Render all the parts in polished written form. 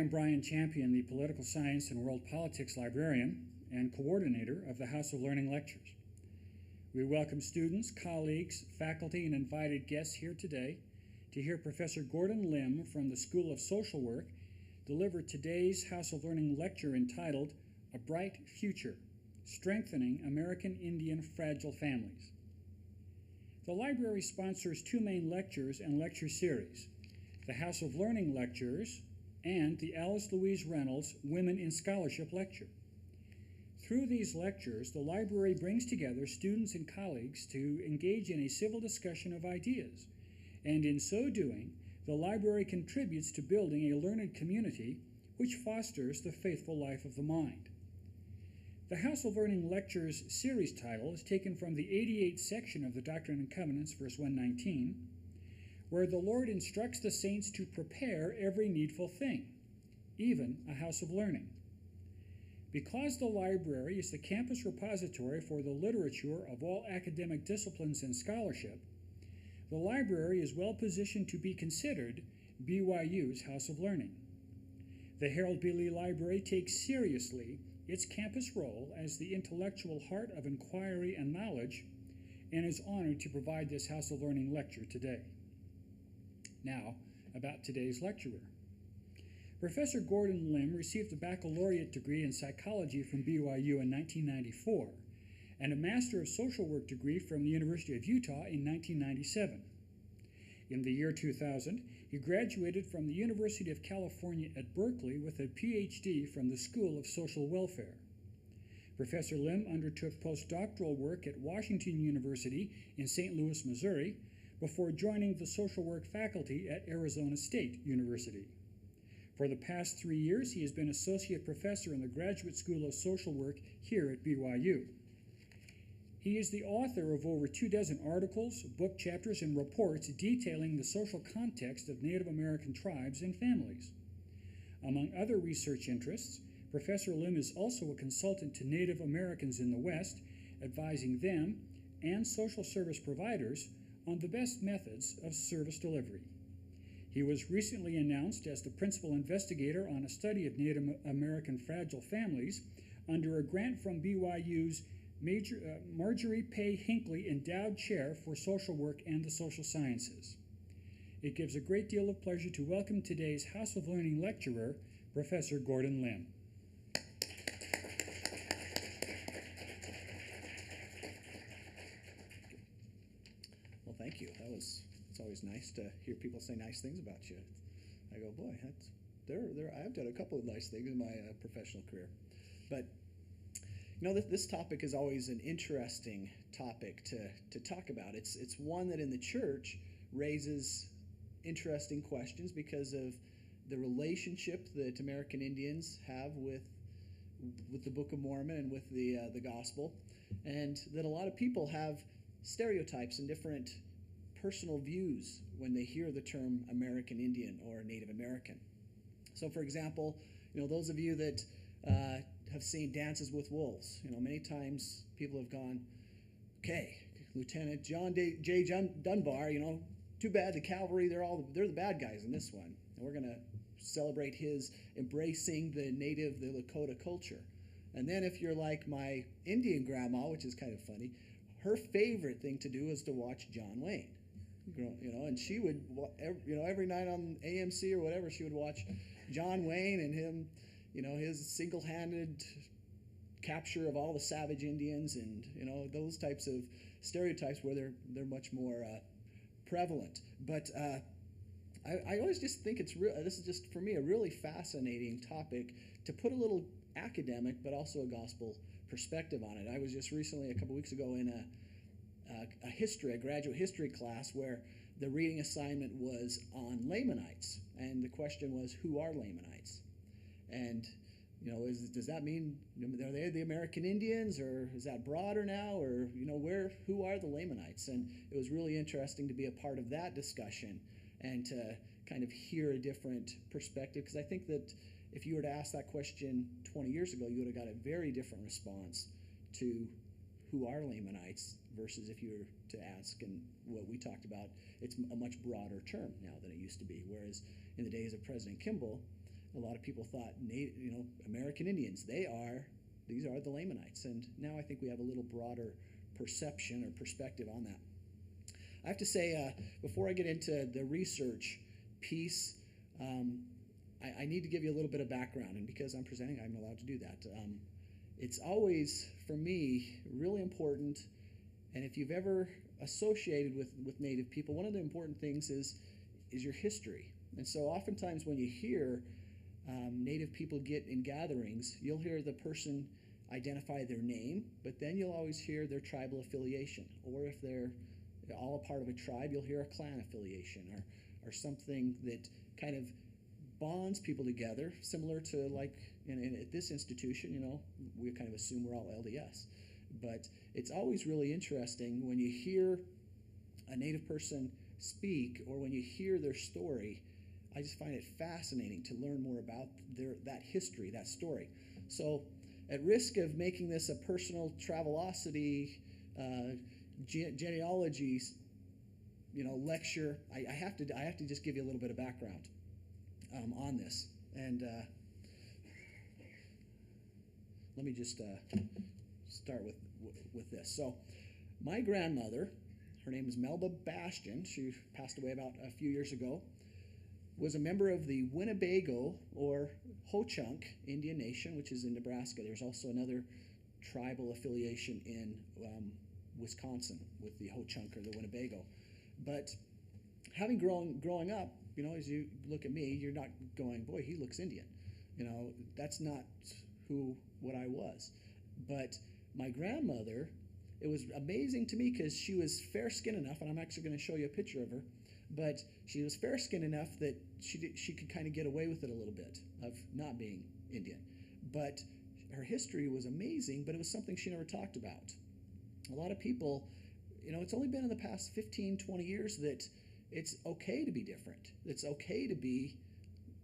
am Brian Champion, the Political Science and World Politics Librarian and coordinator of the House of Learning Lectures. We welcome students, colleagues, faculty, and invited guests here today to hear Professor Gordon Lim from the School of Social Work deliver today's House of Learning lecture entitled A Bright Future, Strengthening American Indian Fragile Families. The library sponsors two main lectures and lecture series, the House of Learning Lectures and the Alice Louise Reynolds Women in Scholarship Lecture. Through these lectures, the library brings together students and colleagues to engage in a civil discussion of ideas, and in so doing, the library contributes to building a learned community which fosters the faithful life of the mind. The House of Learning Lectures series title is taken from the 88th section of the Doctrine and Covenants, verse 119, where the Lord instructs the saints to prepare every needful thing, even a house of learning. Because the library is the campus repository for the literature of all academic disciplines and scholarship, the library is well positioned to be considered BYU's House of Learning. The Harold B. Lee Library takes seriously its campus role as the intellectual heart of inquiry and knowledge, and is honored to provide this House of Learning lecture today. Now, about today's lecturer. Professor Gordon Lim received a baccalaureate degree in psychology from BYU in 1994 and a Master of Social Work degree from the University of Utah in 1997. In the year 2000, he graduated from the University of California at Berkeley with a PhD from the School of Social Welfare. Professor Lim undertook postdoctoral work at Washington University in St. Louis, Missouri, before joining the social work faculty at Arizona State University. For the past 3 years, he has been associate professor in the Graduate School of Social Work here at BYU. He is the author of over 24 articles, book chapters, and reports detailing the social context of Native American tribes and families. Among other research interests, Professor Lim is also a consultant to Native Americans in the West, advising them and social service providers on the best methods of service delivery. He was recently announced as the principal investigator on a study of Native American fragile families under a grant from BYU's Marjorie Pay Hinckley Endowed Chair for Social Work and the Social Sciences. It gives a great deal of pleasure to welcome today's House of Learning lecturer, Professor Gordon Lim. Thank you. It's always nice to hear people say nice things about you. I go, boy, I've done a couple of nice things in my professional career. But, you know, this topic is always an interesting topic to talk about. It's one that in the church raises interesting questions because of the relationship that American Indians have with the Book of Mormon and with the gospel, and that a lot of people have stereotypes and different personal views when they hear the term American Indian or Native American. So, for example, you know, those of you that have seen Dances with Wolves, you know, many times people have gone, okay, Lieutenant John J. Dunbar, you know, too bad the cavalry, they're the bad guys in this one. And we're going to celebrate his embracing the native, the Lakota culture. And then if you're like my Indian grandma, which is kind of funny, her favorite thing to do is to watch John Wayne. You know, and she would, you know, every night on AMC or whatever, she would watch John Wayne and him, you know, his single-handed capture of all the savage Indians, and, you know, those types of stereotypes where they're much more prevalent. But I always just think this is just, for me, a really fascinating topic to put a little academic but also a gospel perspective on it. I was just recently, a couple weeks ago, in a graduate history class where the reading assignment was on Lamanites, and the question was, who are Lamanites? And, you know, does that mean, are they the American Indians, or is that broader now, or, you know, who are the Lamanites? And it was really interesting to be a part of that discussion and to kind of hear a different perspective, because I think that if you were to ask that question 20 years ago, you would have got a very different response to who are Lamanites versus if you were to ask, and what we talked about, it's a much broader term now than it used to be. Whereas in the days of President Kimball, a lot of people thought, American Indians, these are the Lamanites. And now I think we have a little broader perception or perspective on that. I have to say, before I get into the research piece, I need to give you a little bit of background. And because I'm presenting, I'm allowed to do that. It's always, for me, really important. And if you've ever associated with Native people, one of the important things is your history. And so oftentimes when you hear Native people get in gatherings, you'll hear the person identify their name, but then you'll always hear their tribal affiliation. Or if they're all a part of a tribe, you'll hear a clan affiliation or something that kind of bonds people together, similar to like at this institution, we kind of assume we're all LDS. But it's always really interesting when you hear a Native person speak or when you hear their story. I just find it fascinating to learn more about that history, that story. So at risk of making this a personal Travelocity genealogy lecture, I have to just give you a little bit of background on this. And let me just start with this. So my grandmother, her name is Melba Bastian, she passed away about a few years ago, was a member of the Winnebago or Ho-Chunk Indian Nation, which is in Nebraska. There's also another tribal affiliation in Wisconsin with the Ho-Chunk or the Winnebago. But having growing up, as you look at me, you're not going, boy, he looks Indian. That's not what I was. But my grandmother, it was amazing to me because she was fair-skinned enough, and I'm actually going to show you a picture of her, but she was fair-skinned enough that she could kind of get away with it a little bit of not being Indian. But her history was amazing, but it was something she never talked about. A lot of people, it's only been in the past 15, 20 years that it's okay to be different. It's okay to be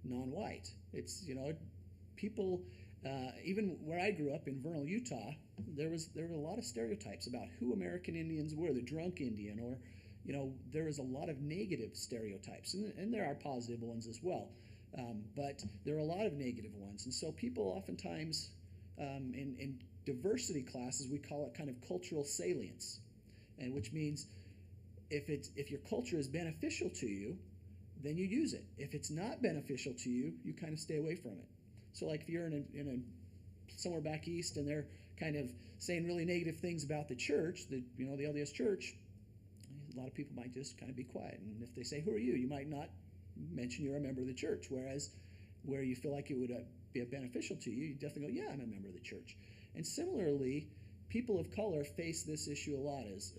non-white. It's, people, even where I grew up in Vernal, Utah, there were a lot of stereotypes about who American Indians were, the drunk Indian, or, there was a lot of negative stereotypes, and there are positive ones as well. But there are a lot of negative ones. And so people oftentimes, in diversity classes, we call it kind of cultural salience, and which means if your culture is beneficial to you, then you use it. If it's not beneficial to you, you kind of stay away from it. So like if you're in somewhere back east and they're kind of saying really negative things about the church, the LDS church, a lot of people might just kind of be quiet. And if they say, who are you? You might not mention you're a member of the church. Whereas where you feel like it would be beneficial to you, you definitely go, yeah, I'm a member of the church. And similarly, people of color face this issue a lot as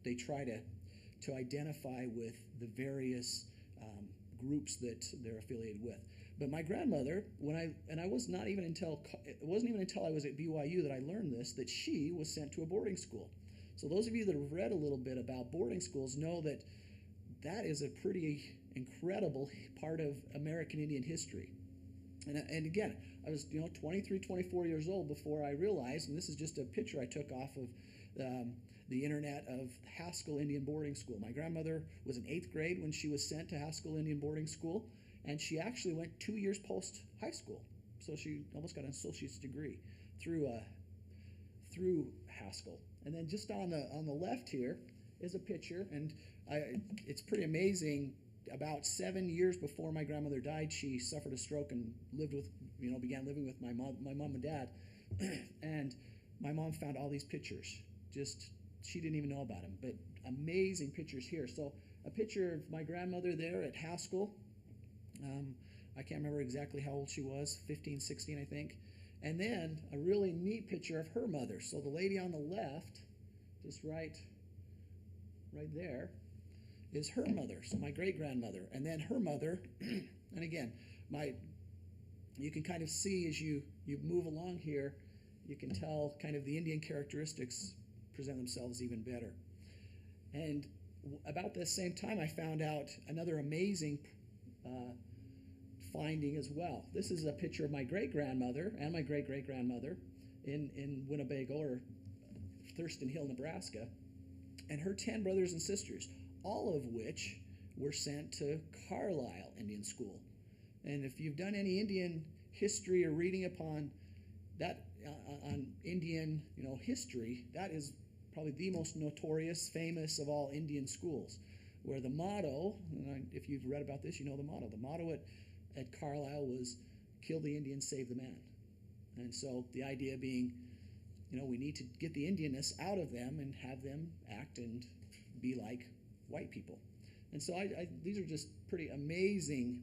they try to identify with the various groups that they're affiliated with. But my grandmother, it wasn't even until I was at BYU that I learned this, that she was sent to a boarding school. So those of you that have read a little bit about boarding schools know that is a pretty incredible part of American Indian history. And again, I was 23, 24 years old before I realized, and this is just a picture I took off of the internet of Haskell Indian Boarding School. My grandmother was in 8th grade when she was sent to Haskell Indian Boarding School, and she actually went 2 years post high school. So she almost got an associate's degree through Haskell. And then just on the left here is a picture, and it's pretty amazing. About 7 years before my grandmother died, she suffered a stroke and began living with my mom and dad. And my mom found all these pictures. She didn't even know about them, but amazing pictures here. So a picture of my grandmother there at Haskell. I can't remember exactly how old she was, 15, 16, I think. And then a really neat picture of her mother. So the lady on the left, just right there, is her mother, so my great-grandmother. And then her mother, and again, you can kind of see as you move along here, you can tell kind of the Indian characteristics present themselves even better. And about the same time, I found out another amazing finding as well. This is a picture of my great-grandmother and my great-great-grandmother in Winnebago or Thurston Hill, Nebraska, and her 10 brothers and sisters, all of which were sent to Carlisle Indian School. And if you've done any Indian history or reading upon that on Indian, history, that is probably the most notorious, famous of all Indian schools, where the motto, and if you've read about this, you know the motto. The motto at Carlisle was, "Kill the Indian, save the man." And so the idea being, we need to get the Indianness out of them and have them act and be like white people. And so these are just pretty amazing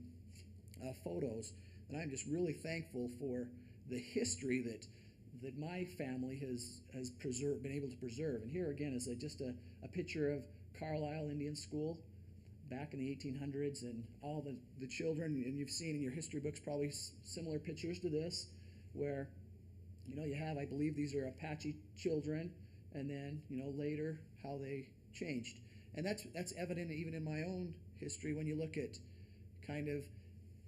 photos, and I'm just really thankful for the history that my family has been able to preserve. And here again is just a picture of Carlisle Indian School back in the 1800s, and all the children, and you've seen in your history books probably similar pictures to this, where you have, I believe these are Apache children, and then later how they changed. And that's evident even in my own history when you look at kind of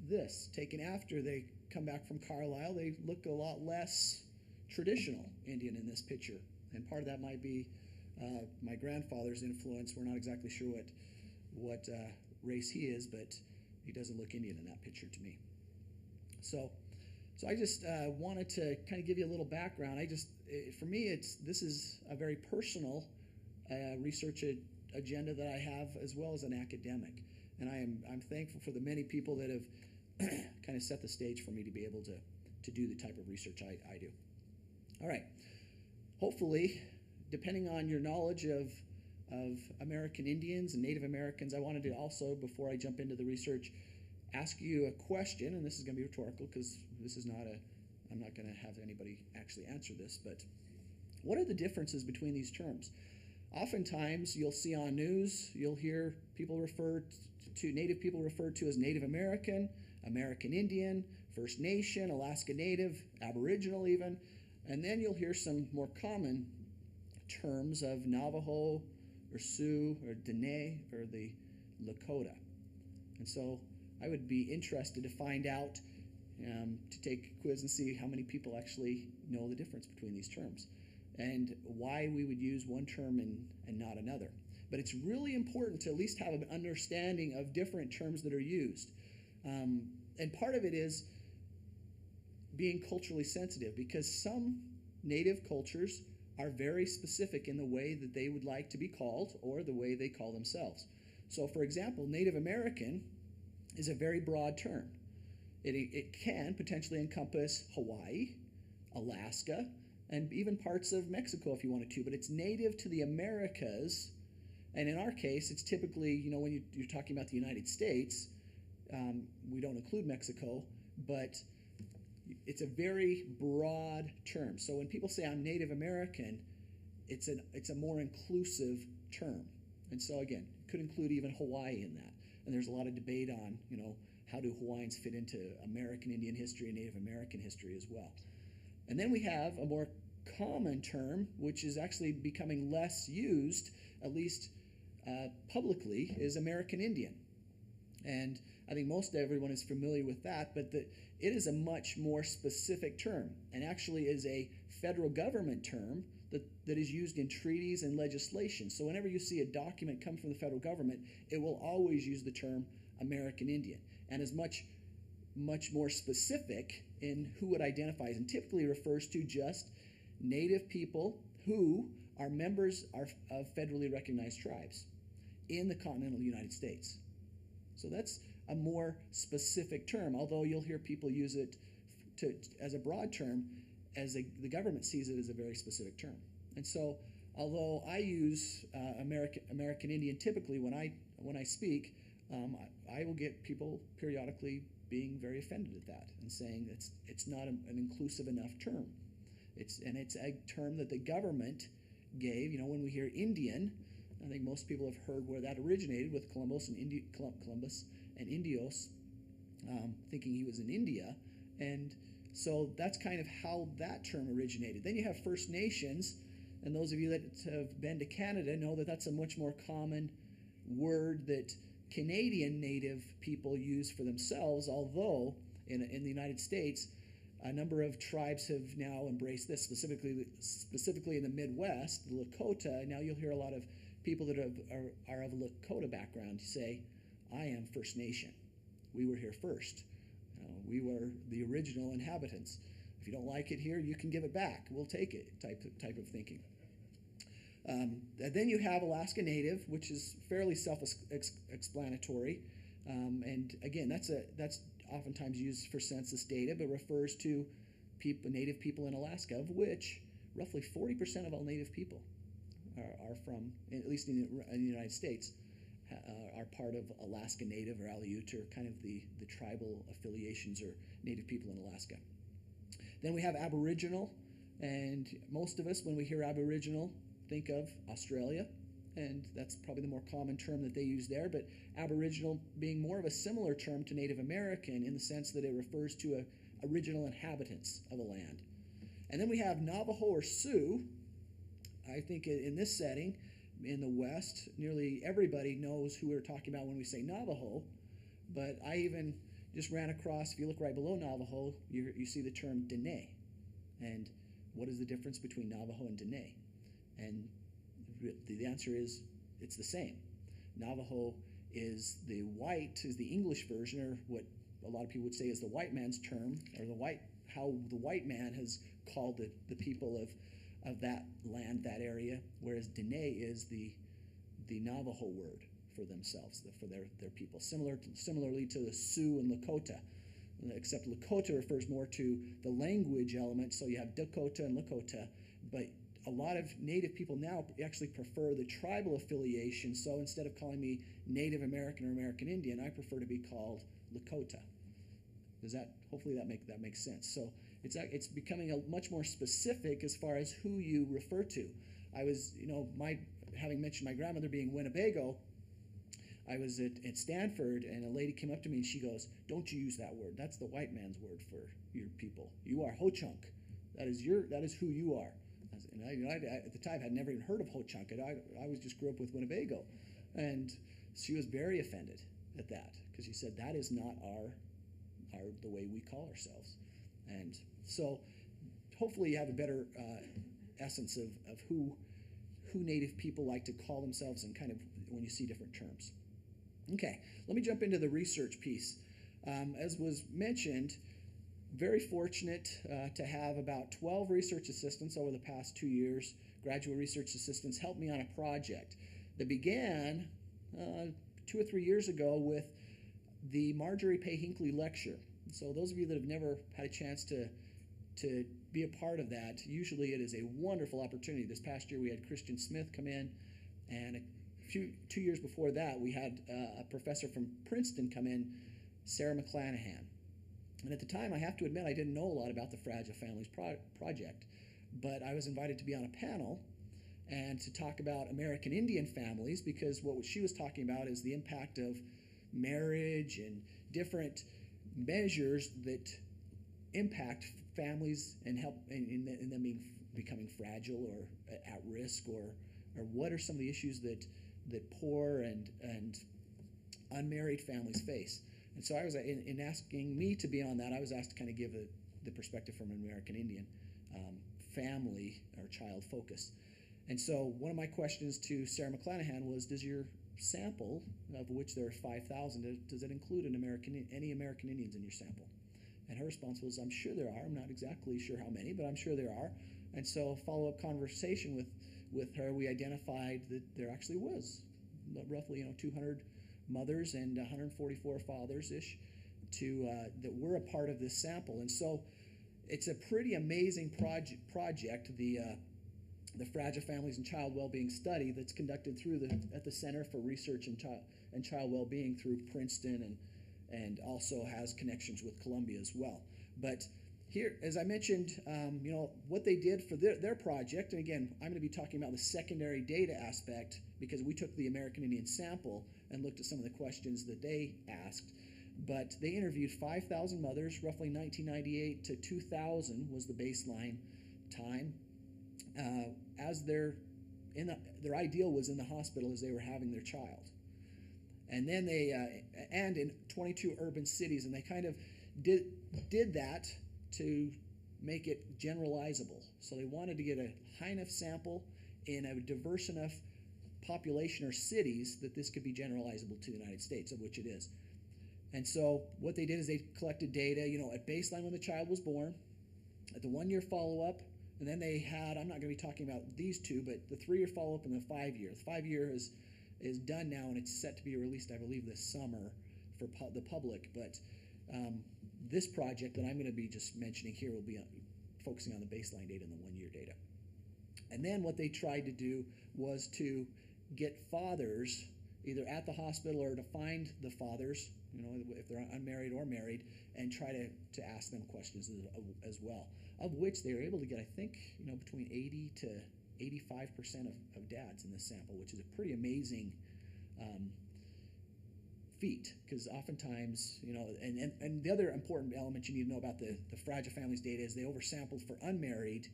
this taken after they come back from Carlisle. They look a lot less traditional Indian in this picture, and part of that might be my grandfather's influence. We're not exactly sure what race he is, but he doesn't look Indian in that picture to me. So I just wanted to kind of give you a little background. For me, this is a very personal research agenda that I have, as well as an academic, and I'm thankful for the many people that have kind of set the stage for me to be able to do the type of research I do. All right. Hopefully, depending on your knowledge of American Indians and Native Americans, I wanted to also, before I jump into the research, ask you a question, and this is going to be rhetorical because this is I'm not going to have anybody actually answer this, but what are the differences between these terms? Oftentimes, you'll see on news, you'll hear people Native people referred to as Native American, American Indian, First Nation, Alaska Native, Aboriginal even, and then you'll hear some more common terms of Navajo or Sioux or Dene or the Lakota. And so I would be interested to find out, to take a quiz and see how many people actually know the difference between these terms and why we would use one term and not another. But it's really important to at least have an understanding of different terms that are used. And part of it is being culturally sensitive, because some Native cultures are very specific in the way that they would like to be called or the way they call themselves. So, for example, Native American is a very broad term. It can potentially encompass Hawaii, Alaska, and even parts of Mexico if you wanted to, but it's native to the Americas. And in our case, it's typically, when you're talking about the United States, we don't include Mexico, but it's a very broad term. So when people say I'm Native American, it's a more inclusive term. And so again, could include even Hawaii in that. And there's a lot of debate on, how do Hawaiians fit into American Indian history and Native American history as well. And then we have a more common term, which is actually becoming less used, at least publicly, is American Indian. And I think most everyone is familiar with that, but it is a much more specific term, and actually is a federal government term that is used in treaties and legislation. So whenever you see a document come from the federal government, it will always use the term American Indian, and is much more specific in who it identifies, and typically refers to just Native people who are members of federally recognized tribes in the continental United States. So that's a more specific term, although you'll hear people use it as a broad term, as the government sees it as a very specific term. And so, although I use American Indian typically when I speak, I will get people periodically being very offended at that and saying it's not an inclusive enough term. It's a term that the government gave. When we hear Indian, I think most people have heard where that originated with Columbus and Indios, thinking he was in India. And so that's kind of how that term originated. Then you have First Nations, and those of you that have been to Canada know that that's a much more common word that Canadian Native people use for themselves, although in the United States, a number of tribes have now embraced this, specifically in the Midwest, the Lakota. Now you'll hear a lot of people that are of a Lakota background say, I am First Nation. We were here first. We were the original inhabitants. If you don't like it here, you can give it back. We'll take it, type of thinking. Then you have Alaska Native, which is fairly self-explanatory. And again, that's oftentimes used for census data, but refers to Native people in Alaska, of which roughly 40% of all Native people are from, at least in the United States, are part of Alaska Native or Aleut, or kind of the tribal affiliations or Native people in Alaska. Then we have Aboriginal, and most of us, when we hear Aboriginal, think of Australia, and that's probably the more common term that they use there, but Aboriginal being more of a similar term to Native American in the sense that it refers to original inhabitants of a land. And then we have Navajo or Sioux. I think in this setting, in the West, nearly everybody knows who we're talking about when we say Navajo, but I even just ran across, if you look right below Navajo, you see the term Dene. And what is the difference between Navajo and Dene? And the answer is it's the same. Navajo is the English version, or what a lot of people would say is the white man's term, or how the white man has called the people of that land, that area, whereas Dene is the Navajo word for themselves, for their people. Similarly to the Sioux and Lakota, except Lakota refers more to the language element, so you have Dakota and Lakota, but a lot of Native people now actually prefer the tribal affiliation, so instead of calling me Native American or American Indian, I prefer to be called Lakota. Hopefully that makes sense. So it's becoming much more specific as far as who you refer to. I was, having mentioned my grandmother being Winnebago, I was at Stanford, and a lady came up to me and she goes, "Don't you use that word. That's the white man's word for your people. You are Ho-Chunk. That is who you are." And I at the time had never even heard of Ho-Chunk. I just grew up with Winnebago, and she was very offended at that because she said that is not the way we call ourselves. And so hopefully you have a better essence of who Native people like to call themselves, and kind of when you see different terms. Okay, let me jump into the research piece. As was mentioned, very fortunate to have about 12 research assistants over the past 2 years, graduate research assistants, help me on a project that began 2 or 3 years ago with the Marjorie Pay Hinckley Lecture. So those of you that have never had a chance to be a part of that, usually it is a wonderful opportunity. This past year we had Christian Smith come in, and 2 years before that we had a professor from Princeton come in, Sarah McClanahan. And at the time, I have to admit, I didn't know a lot about the Fragile Families Project, but I was invited to be on a panel and to talk about American Indian families, because what she was talking about is the impact of marriage and different measures that impact families and help in them becoming fragile or at risk, or what are some of the issues that poor and unmarried families face. And so I was, in asking me to be on that, I was asked to kind of give the perspective from an American Indian family or child focus. And so one of my questions to Sarah McClanahan was, does your sample, of which there are 5,000, does it include any American Indians in your sample? And her response was, I'm sure there are. I'm not exactly sure how many, but I'm sure there are. And so a follow-up conversation with her, we identified that there actually was roughly 200 mothers and 144 fathers-ish that were a part of this sample. And so it's a pretty amazing project, the Fragile Families and Child Wellbeing Study that's conducted at the Center for Research and Child Wellbeing through Princeton, and also has connections with Columbia as well. But here, as I mentioned, what they did for their project, and again, I'm going to be talking about the secondary data aspect because we took the American Indian sample and looked at some of the questions that they asked. But they interviewed 5,000 mothers, roughly 1998 to 2000 was the baseline time, as their ideal was in the hospital as they were having their child. And then and in 22 urban cities, and they kind of did that to make it generalizable. So they wanted to get a high enough sample in a diverse enough population or cities that this could be generalizable to the United States, of which it is. And so what they did is they collected data, at baseline when the child was born, at the 1-year follow-up, and then they had, I'm not going to be talking about these two, but the 3-year follow-up and the 5-year. The 5-year is done now, and it's set to be released, I believe, this summer for the public. But this project that I'm going to be just mentioning here will be focusing on the baseline data and the 1-year data. And then what they tried to do was to get fathers either at the hospital or to find the fathers, if they're unmarried or married, and try to ask them questions as well, of which they were able to get, I think, between 80 to 85% of dads in this sample, which is a pretty amazing feat, because oftentimes, and the other important element you need to know about the Fragile Families data is they oversampled for unmarried,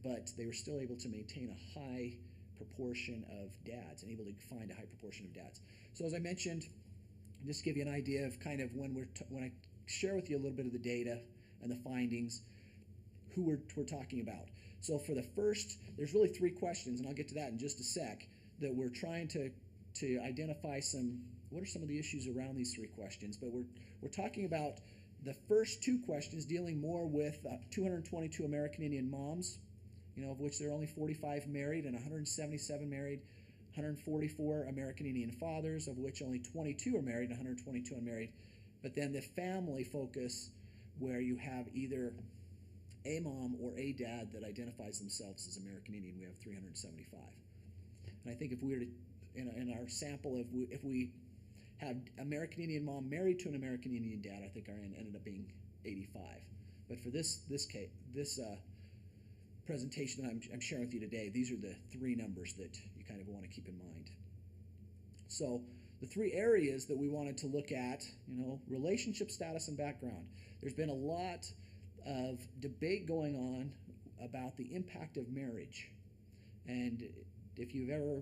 but they were still able to maintain a high proportion of dads and able to find a high proportion of dads. So as I mentioned, just to give you an idea of kind of when I share with you a little bit of the data and the findings, who we're talking about. So for the first, there's really 3 questions, and I'll get to that in just a sec, that we're trying to identify what are some of the issues around these 3 questions. But we're talking about the first 2 questions dealing more with 222 American Indian moms, of which there are only 45 married and 177 married, 144 American Indian fathers, of which only 22 are married and 122 unmarried. But then the family focus, where you have either a mom or a dad that identifies themselves as American Indian, we have 375. And I think if we were to, in our sample, if we have American Indian mom married to an American Indian dad, I think our end ended up being 85. But for this presentation that I'm sharing with you today, these are the 3 numbers that you kind of want to keep in mind. So the 3 areas that we wanted to look at, relationship status and background. There's been a lot of debate going on about the impact of marriage. And if you've ever,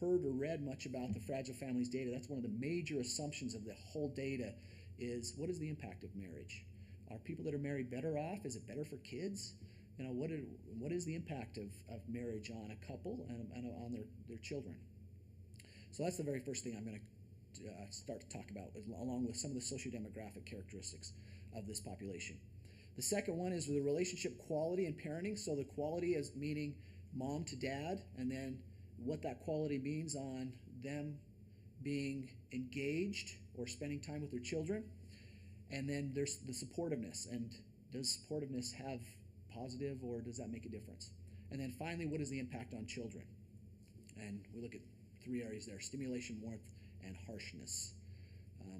heard or read much about the Fragile Families data, that's one of the major assumptions of the whole data is, what is the impact of marriage? Are people that are married better off? Is it better for kids? What is the impact of marriage on a couple and on their children? So that's the very first thing I'm going to start to talk about, along with some of the sociodemographic characteristics of this population. The second one is the relationship quality and parenting. So the quality is meaning mom to dad, and then what that quality means on them being engaged or spending time with their children. And then there's the supportiveness, and does supportiveness have positive, or does that make a difference? And then finally, what is the impact on children? And we look at 3 areas there: stimulation, warmth, and harshness.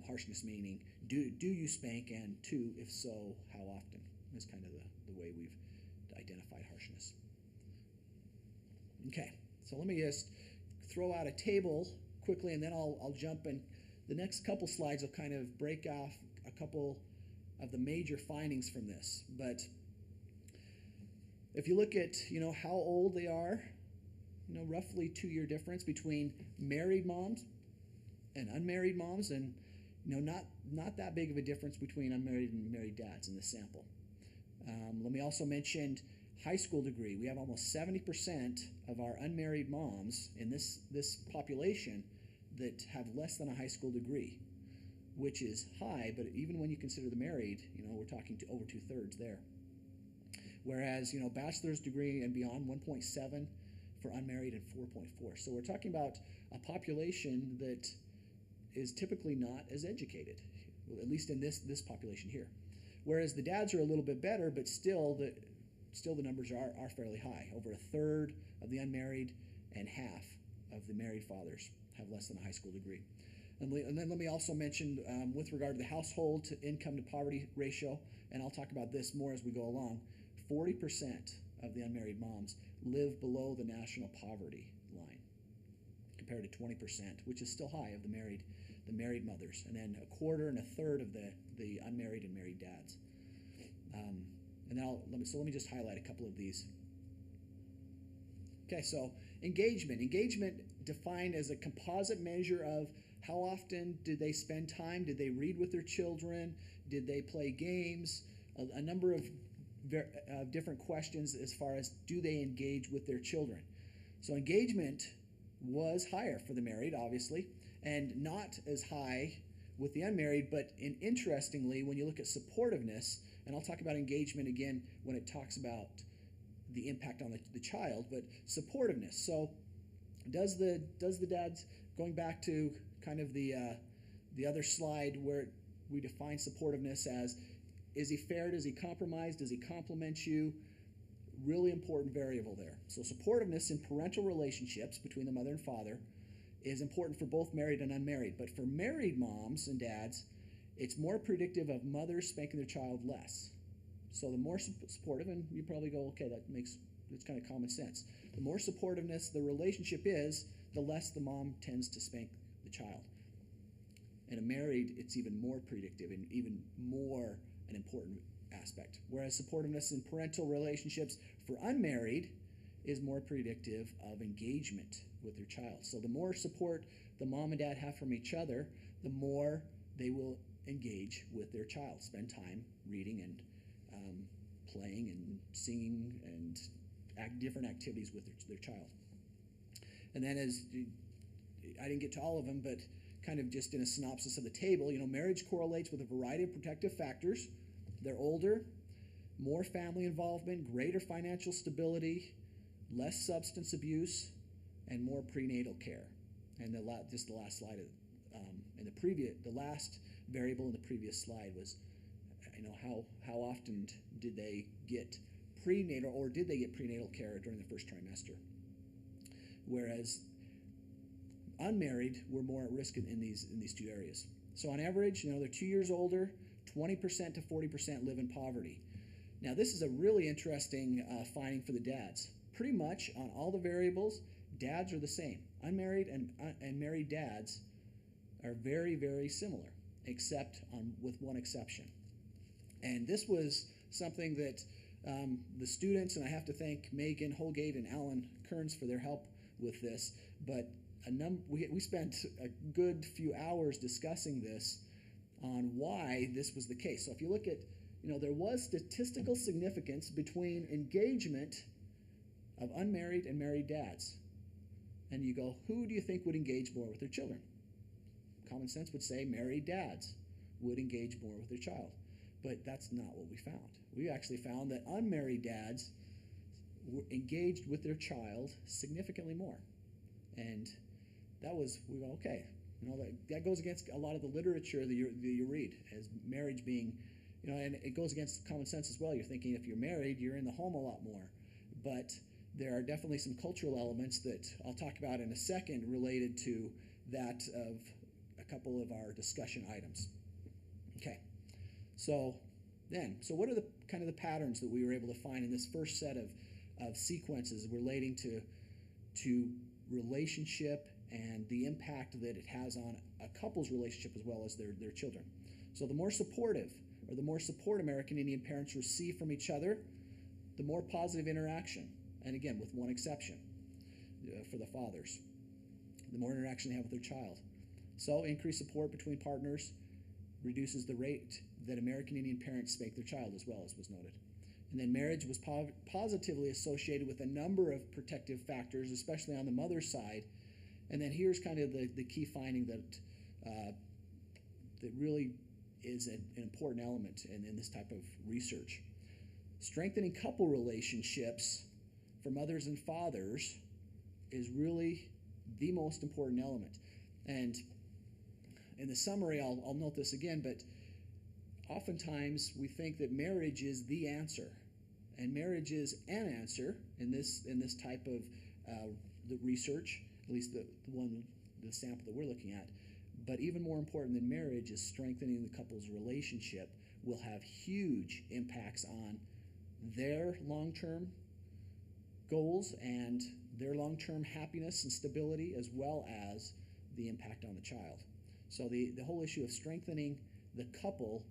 Harshness meaning, do you spank, and 2, if so, how often? Is kind of the way we've identified harshness. Okay, so let me just throw out a table quickly, and then I'll jump in. The next couple slides will kind of break off a couple of the major findings from this. But if you look at, how old they are, roughly 2-year difference between married moms and unmarried moms, and not that big of a difference between unmarried and married dads in this sample. Let me also mention high school degree. We have almost 70% of our unmarried moms in this population that have less than a high school degree, which is high, but even when you consider the married, we're talking to over 2/3 there. Whereas, bachelor's degree and beyond, 1.7 for unmarried and 4.4. So we're talking about a population that is typically not as educated, at least in this population here. Whereas the dads are a little bit better, but still the numbers are fairly high. Over 1/3 of the unmarried and half of the married fathers have less than a high school degree. And then let me also mention, with regard to the household to income to poverty ratio, and I'll talk about this more as we go along, 40% of the unmarried moms live below the national poverty line, compared to 20%, which is still high, of the married mothers, and then 1/4 and 1/3 of the unmarried and married dads. And now let me just highlight a couple of these. Okay, so engagement defined as a composite measure of how often did they spend time, did they read with their children, did they play games, a number of different questions as far as do they engage with their children. So engagement was higher for the married, obviously, and not as high with the unmarried. But interestingly, when you look at supportiveness, and I'll talk about engagement again when it talks about the impact on the child, but supportiveness. So does the dad's, going back to kind of the other slide where we define supportiveness as, is he fair? Does he compromise? Does he compliment you? Really important variable there. So supportiveness in parental relationships between the mother and father is important for both married and unmarried. But for married moms and dads, it's more predictive of mothers spanking their child less. So the more supportive, and you probably go, okay, it's kind of common sense. The more supportiveness the relationship is, the less the mom tends to spank the child. And a married, it's even more predictive and even more an important aspect. Whereas supportiveness in parental relationships for unmarried is more predictive of engagement with their child. So the more support the mom and dad have from each other, the more they will engage with their child, spend time reading and playing and singing and different activities with their child. And then I didn't get to all of them, but kind of just in a synopsis of the table, marriage correlates with a variety of protective factors. They're older, more family involvement, greater financial stability, less substance abuse, and more prenatal care. And just the last slide, the last variable in the previous slide was, how often did they get prenatal, or did they get prenatal care during the first trimester? Whereas unmarried were more at risk in these two areas. So on average, they're 2 years older, 20% to 40% live in poverty. Now this is a really interesting finding for the dads. Pretty much on all the variables, dads are the same. Unmarried and married dads are very, very similar, except with one exception. And this was something that the students, and I have to thank Megan Holgate and Alan Kearns for their help with this, but we spent a good few hours discussing this on why this was the case. So if you look at, there was statistical significance between engagement of unmarried and married dads. And you go, who do you think would engage more with their children? Common sense would say married dads would engage more with their child. But that's not what we found. We actually found that unmarried dads were engaged with their child significantly more. And we go, okay, that goes against a lot of the literature that you read as marriage being, and it goes against common sense as well. You're thinking if you're married, you're in the home a lot more. But there are definitely some cultural elements that I'll talk about in a second related to that of a couple of our discussion items. Okay, so what are the kind of the patterns that we were able to find in this first set of sequences relating to relationship and the impact that it has on a couple's relationship as well as their children? So the more supportive or the more support American Indian parents receive from each other, the more positive interaction, and again with one exception for the fathers, the more interaction they have with their child. So increased support between partners reduces the rate that American Indian parents spank their child as well, as was noted. And then marriage was positively associated with a number of protective factors, especially on the mother's side. And then here's kind of the key finding that really is an important element in this type of research. Strengthening couple relationships for mothers and fathers is really the most important element. And in the summary, I'll note this again, but oftentimes we think that marriage is the answer. And marriage is an answer in this type of the research, at least the sample that we're looking at. But even more important than marriage is strengthening the couple's relationship will have huge impacts on their long-term goals and their long-term happiness and stability, as well as the impact on the child. So the whole issue of strengthening the couple,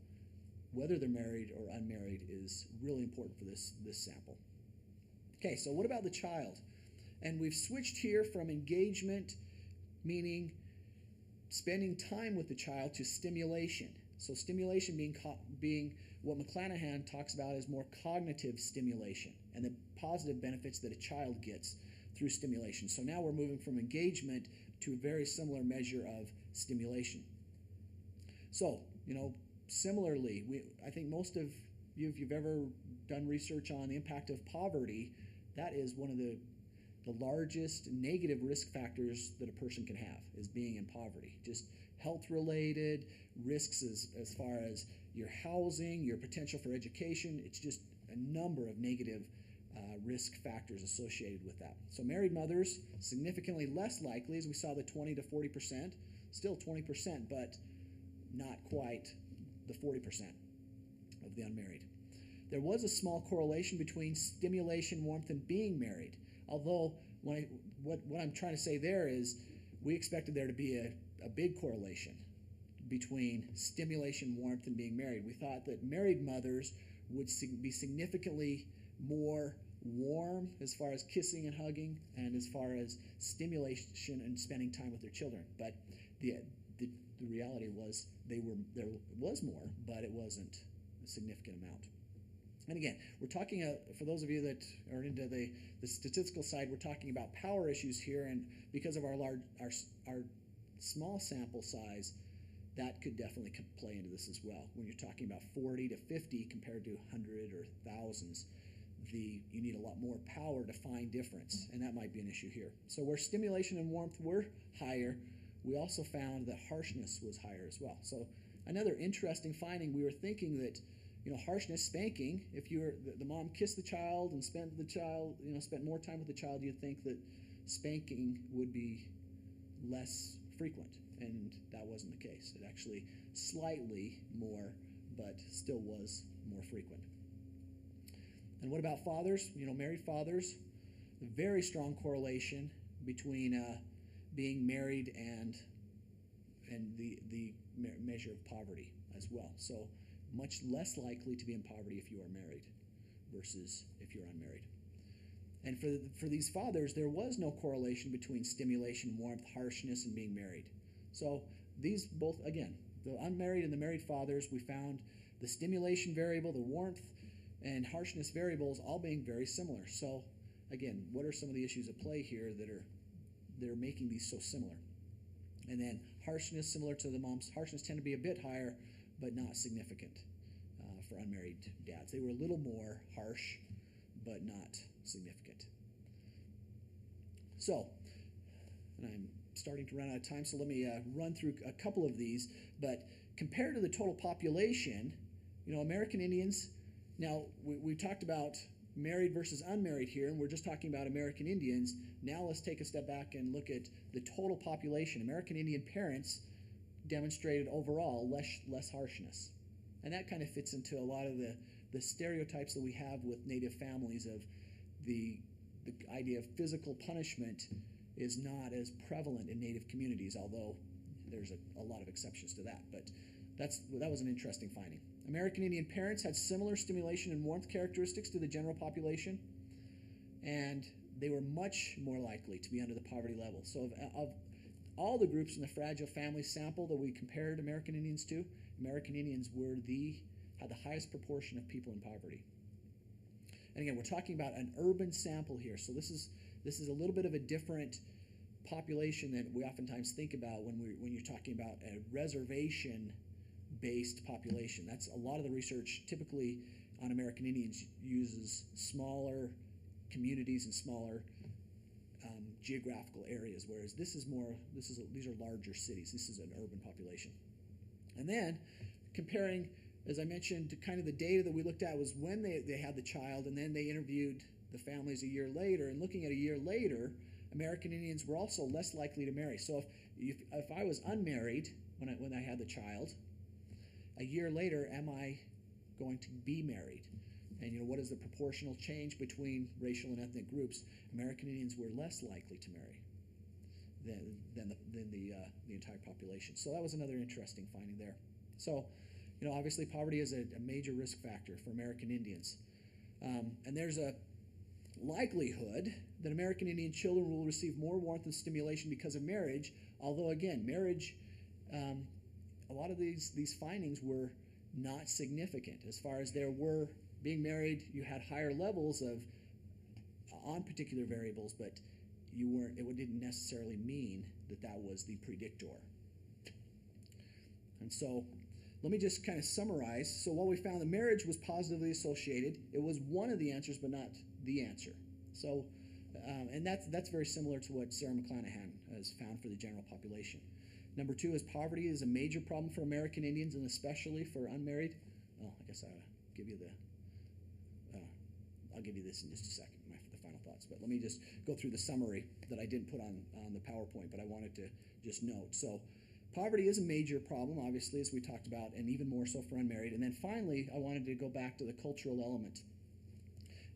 whether they're married or unmarried, is really important for this sample. Okay, so what about the child? And we've switched here from engagement, meaning spending time with the child, to stimulation. So stimulation being what McClanahan talks about as more cognitive stimulation and the positive benefits that a child gets through stimulation. So now we're moving from engagement to a very similar measure of stimulation. So, similarly, I think most of you, if you've ever done research on the impact of poverty, that is one of the largest negative risk factors that a person can have, is being in poverty. Just health-related risks as far as your housing, your potential for education. It's just a number of negative risk factors associated with that. So married mothers, significantly less likely, as we saw the 20 to 40%, still 20%, but not quite the 40% of the unmarried. There was a small correlation between stimulation, warmth, and being married. Although, what I'm trying to say there is we expected there to be a big correlation between stimulation, warmth, and being married. We thought that married mothers would be significantly more warm as far as kissing and hugging, and as far as stimulation and spending time with their children. But the reality was there was more, but it wasn't a significant amount. And again, we're talking, for those of you that are into the statistical side, we're talking about power issues here, and because of our small sample size, that could definitely play into this as well. When you're talking about 40 to 50 compared to 100 or thousands, you need a lot more power to find difference, and that might be an issue here. So where stimulation and warmth were higher, we also found that harshness was higher as well. So another interesting finding, we were thinking that harshness, spanking, if the mom kissed the child and spent more time with the child, you'd think that spanking would be less frequent, and that wasn't the case. It actually slightly more, but still was more frequent. And what about fathers? Married fathers, a very strong correlation between being married and the measure of poverty as well. So much less likely to be in poverty if you are married versus if you're unmarried. And for these fathers, there was no correlation between stimulation, warmth, harshness, and being married. So these both, again, the unmarried and the married fathers, we found the stimulation variable, the warmth, and harshness variables all being very similar. So again, what are some of the issues at play here that are making these so similar? And then harshness, similar to the moms, harshness tend to be a bit higher, but not significant for unmarried dads. They were a little more harsh, but not significant. So, and I'm starting to run out of time, so let me run through a couple of these. But compared to the total population, American Indians, now we talked about married versus unmarried here, and we're just talking about American Indians. Now let's take a step back and look at the total population. American Indian parents demonstrated overall less harshness. And that kind of fits into a lot of the stereotypes that we have with Native families of the idea of physical punishment is not as prevalent in Native communities, although there's a lot of exceptions to that. But that was an interesting finding. American Indian parents had similar stimulation and warmth characteristics to the general population, and they were much more likely to be under the poverty level. So of all the groups in the Fragile Family sample that we compared American Indians to, American Indians had the highest proportion of people in poverty. And again, we're talking about an urban sample here, so this is a little bit of a different population that we oftentimes think about when you're talking about a reservation-based population. That's a lot of the research typically on American Indians uses smaller communities and smaller geographical areas, whereas these are larger cities. This is an urban population. And then comparing, as I mentioned, kind of the data that we looked at was when they had the child, and then they interviewed the families a year later. And looking at a year later, American Indians were also less likely to marry. So if I was unmarried when I had the child, a year later, am I going to be married? And what is the proportional change between racial and ethnic groups? American Indians were less likely to marry than the entire population. So that was another interesting finding there. So, obviously poverty is a major risk factor for American Indians. And there's a likelihood that American Indian children will receive more warmth and stimulation because of marriage, although again, marriage, a lot of these findings were not significant. As far as being married, you had higher levels on particular variables, but it didn't necessarily mean that was the predictor. And so let me just kind of summarize. So while we found that marriage was positively associated, it was one of the answers, but not the answer. So, and that's very similar to what Sarah McClanahan has found for the general population. Number 2 is poverty is a major problem for American Indians, and especially for unmarried. Oh, I guess I'll give you I'll give you this in just a second, the final thoughts. But let me just go through the summary that I didn't put on the PowerPoint, but I wanted to just note. So poverty is a major problem, obviously, as we talked about, and even more so for unmarried. And then finally, I wanted to go back to the cultural element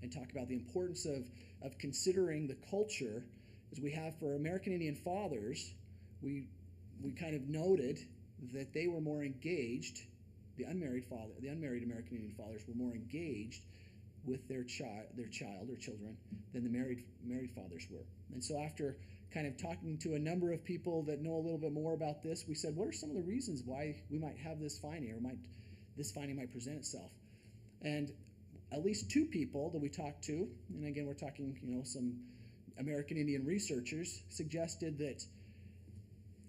and talk about the importance of considering the culture. As we have for American Indian fathers, we kind of noted that they were more engaged, the unmarried American Indian fathers were more engaged with their children, than the married fathers were. And so after kind of talking to a number of people that know a little bit more about this, we said, what are some of the reasons why we might have this finding, or this finding might present itself? And at least 2 people that we talked to, and again, we're talking, some American Indian researchers, suggested that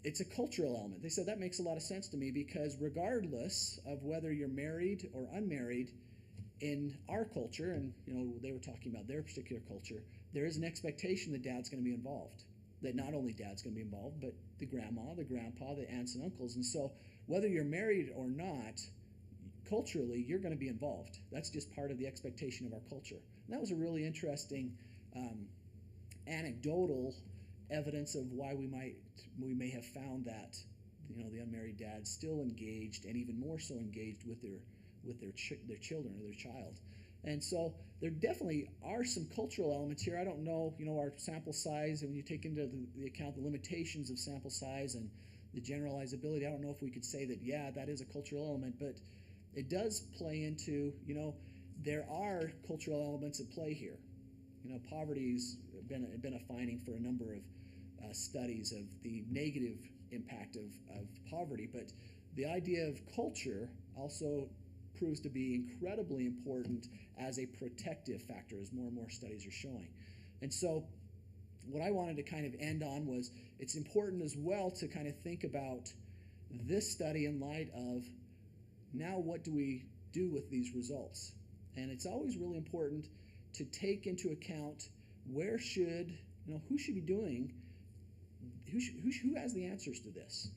it's a cultural element. They said that makes a lot of sense to me, because regardless of whether you're married or unmarried, in our culture, and they were talking about their particular culture, there is an expectation that dad's going to be involved. That not only dad's going to be involved, but the grandma, the grandpa, the aunts and uncles. And so whether you're married or not, culturally, you're going to be involved. That's just part of the expectation of our culture. And that was a really interesting anecdotal evidence of why we may have found that the unmarried dad's still engaged, and even more so engaged with their children or their child. And so there definitely are some cultural elements here. I don't know, our sample size, and when you take into the account the limitations of sample size and the generalizability, I don't know if we could say that, yeah, that is a cultural element, but it does play into, there are cultural elements at play here. Poverty's been a finding for a number of studies of the negative impact of poverty, but the idea of culture also proves to be incredibly important as a protective factor, as more and more studies are showing. And so what I wanted to kind of end on was, it's important as well to kind of think about this study in light of, now what do we do with these results? And it's always really important to take into account who should be doing, who has the answers to this,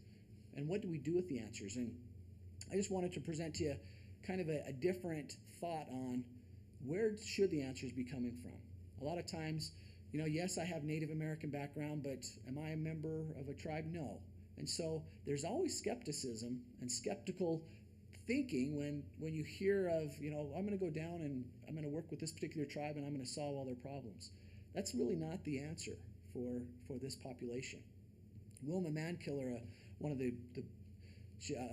and what do we do with the answers? And I just wanted to present to you kind of a different thought on where should the answers be coming from. A lot of times, yes, I have Native American background, but am I a member of a tribe? No. And so there's always skepticism and skeptical thinking when you hear of, I'm going to go down and I'm going to work with this particular tribe and I'm going to solve all their problems. That's really not the answer for this population. Wilma Mankiller, one of the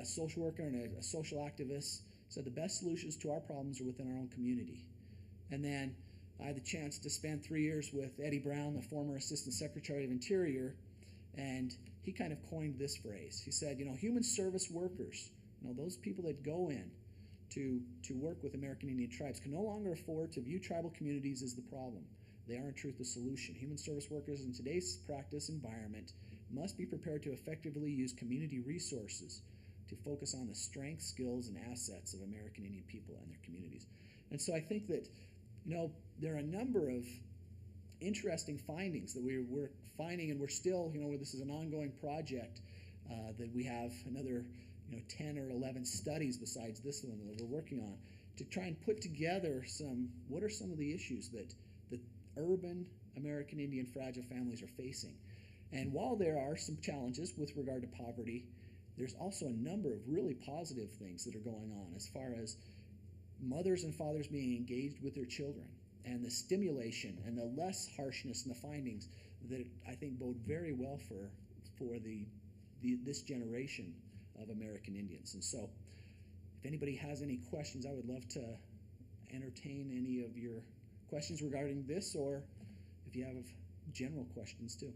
a social worker and a social activist, said the best solutions to our problems are within our own community. And then I had the chance to spend 3 years with Eddie Brown, the former Assistant Secretary of Interior, and he kind of coined this phrase. He said, human service workers, those people that go in to work with American Indian tribes, can no longer afford to view tribal communities as the problem. They are in truth the solution. Human service workers in today's practice environment must be prepared to effectively use community resources to focus on the strengths, skills, and assets of American Indian people and their communities. And so I think that, there are a number of interesting findings that we're finding, and we're still, this is an ongoing project that we have another, 10 or 11 studies besides this one that we're working on to try and put together what are some of the issues that urban American Indian fragile families are facing. And while there are some challenges with regard to poverty, there's also a number of really positive things that are going on as far as mothers and fathers being engaged with their children, and the stimulation and the less harshness in the findings that I think bode very well for this generation of American Indians. And so if anybody has any questions, I would love to entertain any of your questions regarding this, or if you have general questions too.